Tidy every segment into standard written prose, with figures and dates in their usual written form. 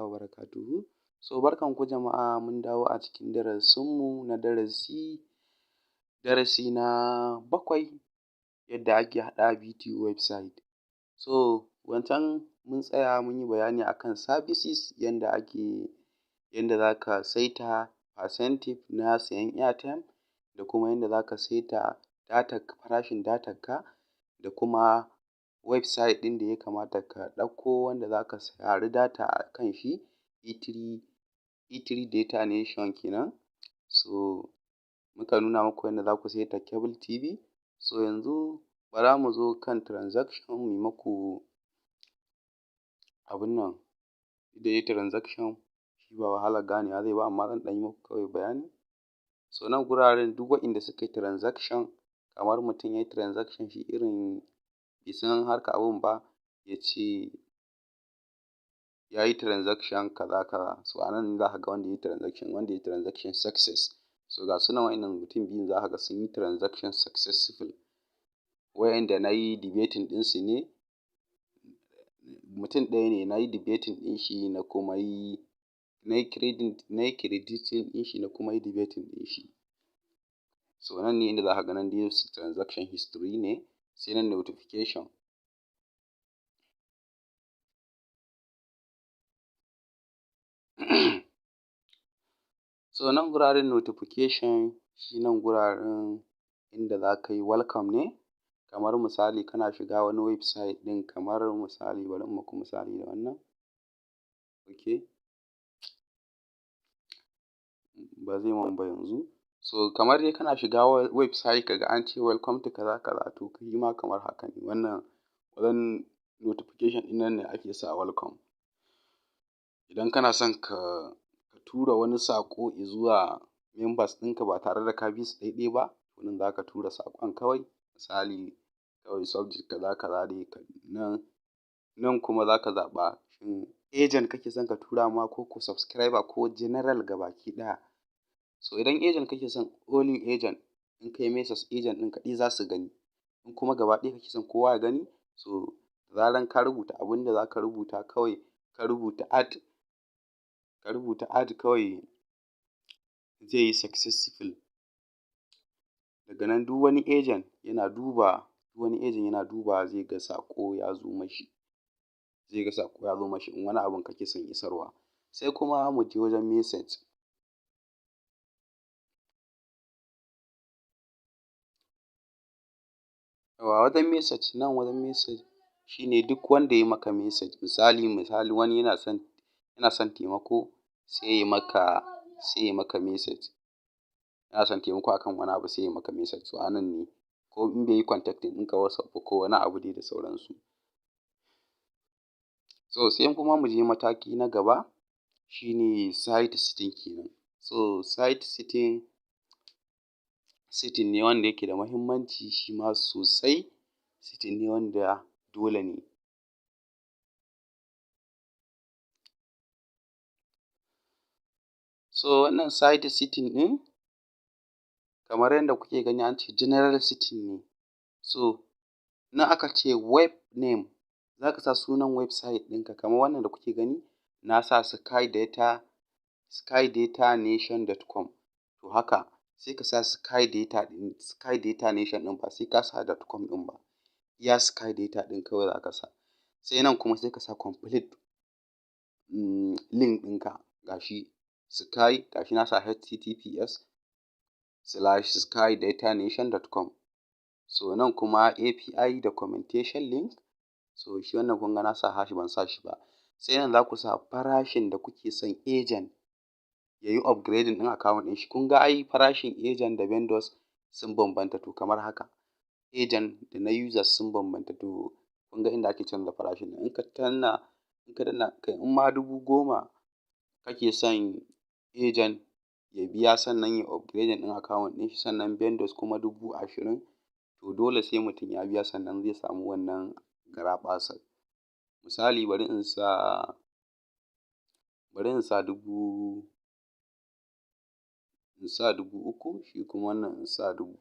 wa barakatuhu. So barkanku jama'a, mun dawo a cikin darasinmu na darasi na 7 yadda ake haɗa video website. So wancan mun tsaya mun yi bayani akan services yanda za ka saita percentage na sayan airtime da kuma yanda za ka saita farashin datarka da kuma website ɗin da ya kamata ka ɗauko wanda za ka sari data a kan shi, E3 data nation kenan. So muka nuna muku yadda za ku saita cable TV. So yanzu bara mu zo kan transaction mu yi muku abun nan, da dai transaction shi ba wahalar ganewa zai ba, amma zan ɗan yi muku kawai bayani. So nan guraren duk waɗanda suka yi transaction, kamar mutum ya yi transaction shi irin bai san harkar abun ba, ya ce ya yi transaction kaza. So a nan za ka ga wanda ya yi transaction success. So ga su nan waɗannan mutum biyun za ka ga sun yi transaction successful. Waɗanda na yi debating ɗinsu ne, mutum ɗaya ne na yi debating ɗin shi na kuma yi crediting ɗin shi na kuma yi debating ɗin shi. So nan ne inda za ka ga nan dai transaction history ne, sai nan notification. So nan guraren notification shi nan guraren inda za ka yi welcome ne. Kamar misali kana shiga wani website ɗin, kamar misali bari in muku misali da wannan. Okay. Ba zai mun ba yanzu. So kamar dai kana shiga website kaga an ce welcome to kaza, to kai ma kamar haka ne. Wannan notification ɗin nan ne ake sa welcome. Idan kana son ka tura wani saƙo zuwa members ɗinka ba tare da ka bi su ɗaiɗai ba, to nan za ka tura saƙon kawai. Misali kawai subject kaza dai nan kuma za ka zaɓa shin agent kake son ka tura ma ko subscriber ko general gabaki ɗaya. So idan agent kake son, only agent, in kai message agent ɗin kaɗai za su gani. In kuma gaba ɗaya kake son kowa ya gani, so da zaran ka rubuta abin da za ka rubuta kawai, ka rubuta add kawai zai yi successful. Daga nan duk wani agent yana duba zai ga saƙo ya zo mashi. In wani abun kake son isarwa. Sai kuma mu je wajen message. Wajen message shine duk wanda ya maka message, misali wani yana son taimako sai ya maka message. Yana son taimako akan wani abu sai ya maka message. So a nan ne, ko in bai yi contacting ɗinka WhatsApp ko wani abu dai da sauransu. So sai kuma mu je mataki na gaba, shine site setting kenan. So site setting ne wanda yake da muhimmanci shi ma sosai. Setting ne wanda dole ne. So wannan site setting ɗin, kamar yadda kuke gani an ce general setting ne. So nan aka ce web name, za ka sa sunan website ɗinka, kamar wannan da kuke gani na sa skydatanation.com. To haka sai ka sa skydata nation ɗin, ba sai ka sa .com ɗin ba. Iya skydata ɗin kawai za ka sa. Sai nan kuma sai ka sa complete link ɗinka. Gashi na sa https://skydatanation.com. So nan kuma API documentation link. So shi wannan kun ga na sa hash ban sa shi ba. Sai nan za ku sa farashin da kuke son agent ya yi upgrading ɗin account ɗin shi. Kun ga ai farashin agent da vendors sun bambanta, to kamar haka. Agent da na users sun bambanta, to kun ga inda ake canza farashin nan. In ka danna kai in ma 10,000 kake son agent ya biya sannan ya upgrading ɗin account ɗin shi, sannan vendors kuma 20,000, to dole sai mutum ya biya sannan zai samu wannan garaɓasar. Misali bari in sa 3,000, shi kuma wannan in sa 1,000,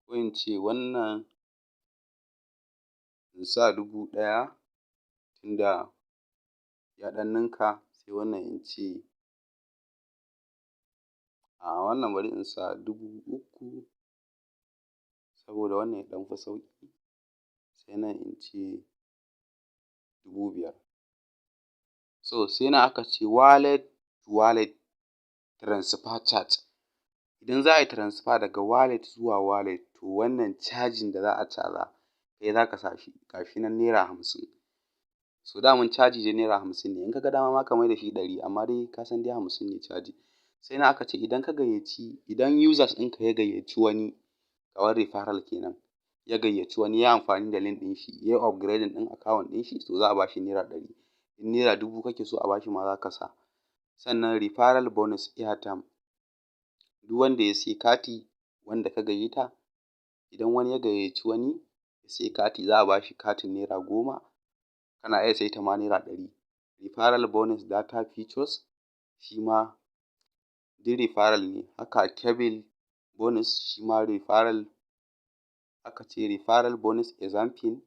ko in ce wannan in sa 1,000 tunda ya ɗan ninka, sai wannan in ce wannan bari in sa 3,000 saboda wannan ya ɗan fi sauƙi, sai nan in ce 5,000. So sai nan aka ce wallet to wallet transfer charge. Idan za a yi transfer daga wallet zuwa wallet, to wannan cajin da za a caza kai za ka sa shi, ga shi nan naira 50. So daman caji dai naira 50 ne, in ka ga dama ma ka mai da shi 100, amma dai ka san dai 50 ne caji. Sai nan aka ce idan users ɗinka ya gayyaci wani, kamar referral kenan, ya gayyaci wani ya yi amfani da link ɗin shi, ya yi upgrading ɗin account ɗin shi, to za a ba shi naira 100. In naira 1000 kake so a ba shi ma za ka sa. Sannan referral bonus airtime, duk wanda ya sayi kati wanda ka gayyata, idan wani ya gayyaci wani ya sayi kati, za a ba shi katin naira 10, kana iya saita ma naira 100. Referral bonus data features, shi ma duk referral ne. Haka cable bonus, shi ma referral. Aka ce referral bonus exam fee,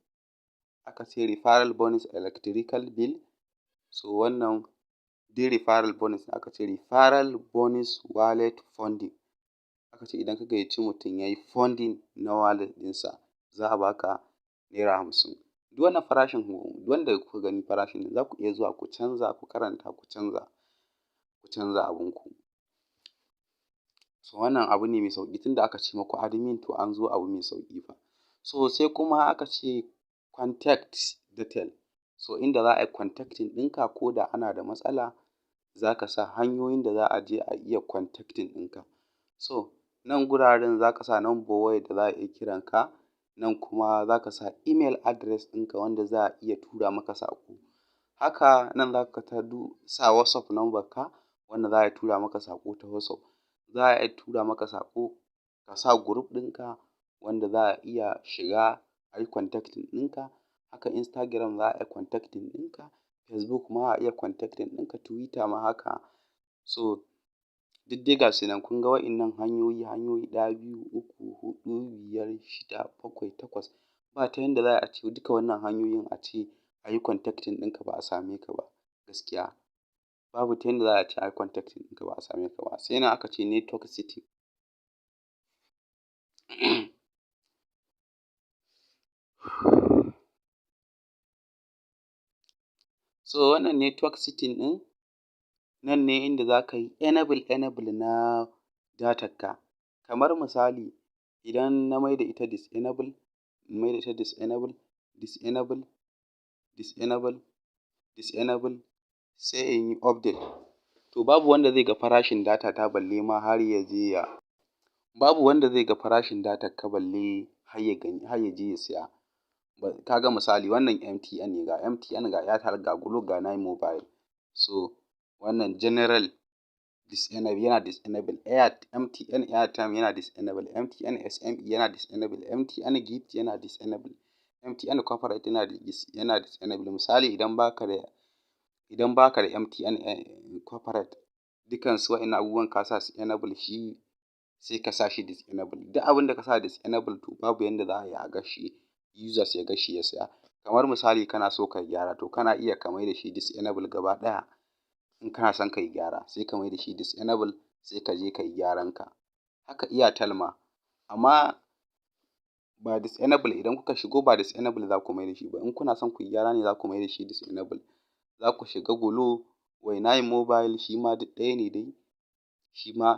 aka ce referral bonus electrical bill. So wannan duk referral bonus. Aka ce referral bonus wallet funding, aka ce idan ka gayyaci mutum ya yi funding na wallet ɗinsa, za a baka naira 50. Duk wannan farashin, duk wanda kuka gani farashin nan, za ku iya zuwa ku canza, ku karanta, ku canza abunku. So wannan abu ne mai sauƙi, tunda aka ce maku admin, to an zo abu mai sauƙi fa. So sai kuma aka ce contact detail. So inda za a yi contacting ɗinka ko da ana da matsala, za ka sa hanyoyin da za a je a iya contacting ɗinka. So nan guraren za ka sa number wayar da za a iya kiran ka, nan kuma za ka sa email address ɗinka wanda za a iya tura maka saƙo. Haka nan za ka sa WhatsApp number ka wanda za a tura maka saƙo ta WhatsApp. Za a iya tura maka saƙo, ka sa group ɗinka wanda za a iya shiga a yi contacting ɗinka. Haka Instagram za a iya contacting ɗinka, Facebook ma a iya contacting ɗinka, Twitter ma haka. So duk dai ga su nan, kun ga waɗannan hanyoyi 1, 2, 3, 4, 5, 6, 7, 8. Ba ta yanda za a ce duka wannan hanyoyin a ce a yi contacting ɗinka ba a same ka ba, gaskiya. Babu ta yanda za a ce a yi contacting ɗinka ba a same ka ba. Sai nan aka ce network setting. So wannan network setting ɗin, nan ne inda za ka yi enable na datarka. Kamar misali, idan na mai da ita disable, disable, sai in yi update. To babu wanda zai ga farashin data ta, balle ma har ya je ya babu wanda zai ga farashin datar ka, balle har ya je ya siya. Ka ga misali, wannan MTN ne, ga MTN, ga Airtel, ga Glo, ga 9 Mobile. So wannan general yana disable, MTN airtime yana disable, MTN SME yana disable, MTN gift yana disable, MTN corporate yana disable. Misali, idan baka da MTN corporate, dukansu waɗannan abubuwan ka sa su enable, shi sai ka sa shi disable. Duk abin da ka sa disable, to babu yanda za a yi a ga shi, users ya ga shi ya siya. Kamar misali, kana so ka yi gyara, to kana iya ka mai da shi disable gaba ɗaya. In kana son ka yi gyara, sai ka mai da shi disable, sai ka je ka yi gyaranka. Haka Airtel ma, amma ba disable, idan kuka shigo ba disable za ku mai da shi ba. In kuna son ku yi gyara ne, za ku mai da shi disable. Za ku shiga Glo, 9 Mobile, shi ma duk ɗaya ne dai, shi ma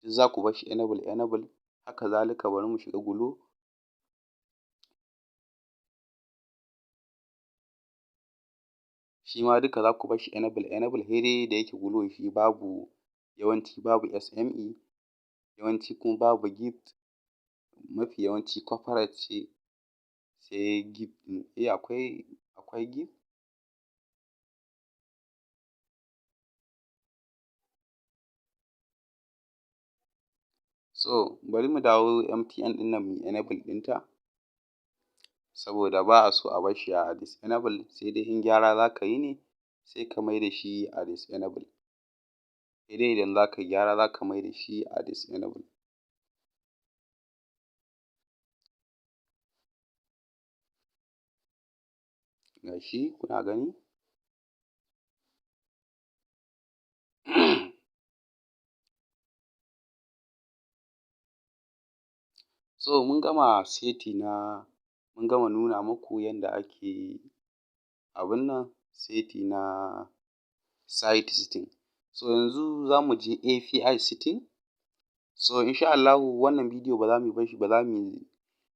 duk za ku bar shi enable. Haka zalika, bari mu shiga Glo. Shi ma duka za ku bar shi enable. Sai dai da yake Glo shi yawanci babu SME, yawanci kuma babu gift, mafi yawanci corporate ce, sai gift ɗin. Akwai gift. So bari mu dawo MTN ɗin nan, mu yi enable ɗinta, saboda ba a so a bar shi a disable. Sai dai in gyara za ka yi ne, sai ka mai da shi a disable. Sai dai idan za ka yi gyara, za ka mai da shi a disable. Ga shi kuna gani. So mun gama mun gama nuna muku yanda ake abun nan seti na site setting. So yanzu za mu je API setting. So insha Allahu wannan bidiyo ba za mu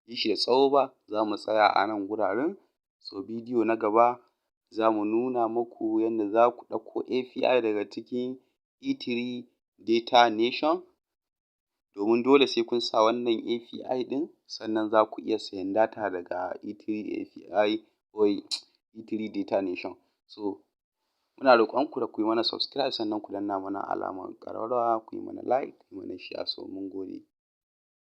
yi shi da tsawo ba, za mu tsaya a nan guraren. So bidiyo na gaba za mu nuna muku yanda za ku ɗauko API daga cikin E3 Data Nation, domin dole sai kun sa wannan API ɗin sannan za ku iya sayen data daga E3 Data Nation. So muna roƙonku da ku yi mana subscribe sannan ku danna mana alamar ƙararrawa, ku yi mana like, ku yi mana share. So mun gode.